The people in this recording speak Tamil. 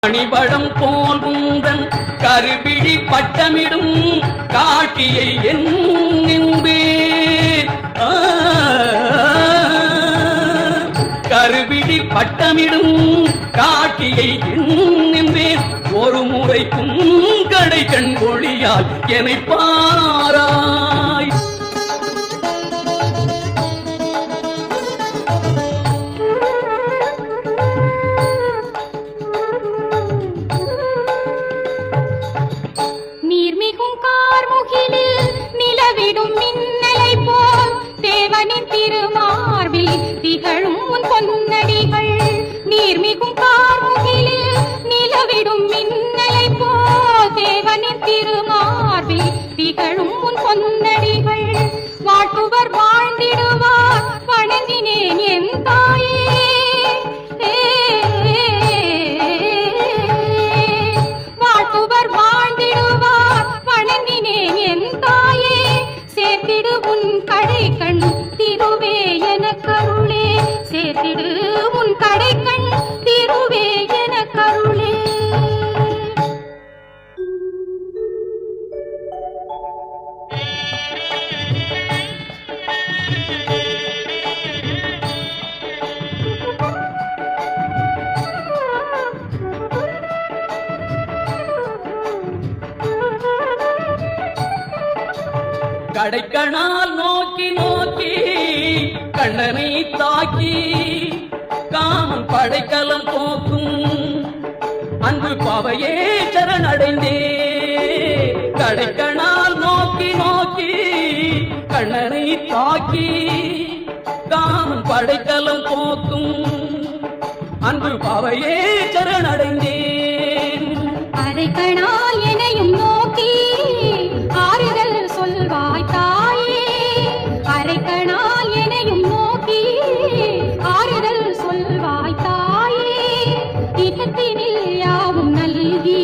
மணிபடம் போல் உந்தன் கருபிழி பட்டமிடும் காட்டியை என்பே கருபிழி பட்டமிடும் காட்டியை என்பேன் ஒரு முறைக்கும் கடை கண் ஒளியால் என்னை பாராய். நீர்மிகும் கார்முகிலில் நிலவிடும் மின்னலை போல் தேவனின் திருமார்பில் திகழும் உன் பொன்னடிகள். நீர்மிகும் கார்முகிலில் நிலவிடும் மின்னலை போல் தேவனின் திருமார்பில் திகழும் உன் பொன்னடிகள். வாழ்த்துவர் வாழ்ந்திடுவார் வணங்கினேன் என் தாயே. வாழ்த்துவர் வாழ்ந்திடுவார் வணங்கினேன் என் தாயே. சேர்த்திடு உன் கடை கண் திருவே என கருளே. சேர்த்திடு உன் கடை கண் திருவே என கருளே. கடைக்கணால் நோக்கி நோக்கி கண்ணனை தாக்கி காமன் படைக்கலம் போக்கும் அன்பு பாவையே சரணடைந்தே. கடைக்கணால் நோக்கி நோக்கி கண்ணனை தாக்கி காமன் படைக்கலம் போக்கும் அன்பு பாவையே சரணடைந்தேன். அரைக்கணால் எனையும் நோக்கி ஆறுதல் சொல்வாய் தாயே. அரைக்கணால் எனையும் நோக்கி ஆறுதல் சொல்வாய் தாயே. இதத்தினில் யாவும் நல்கி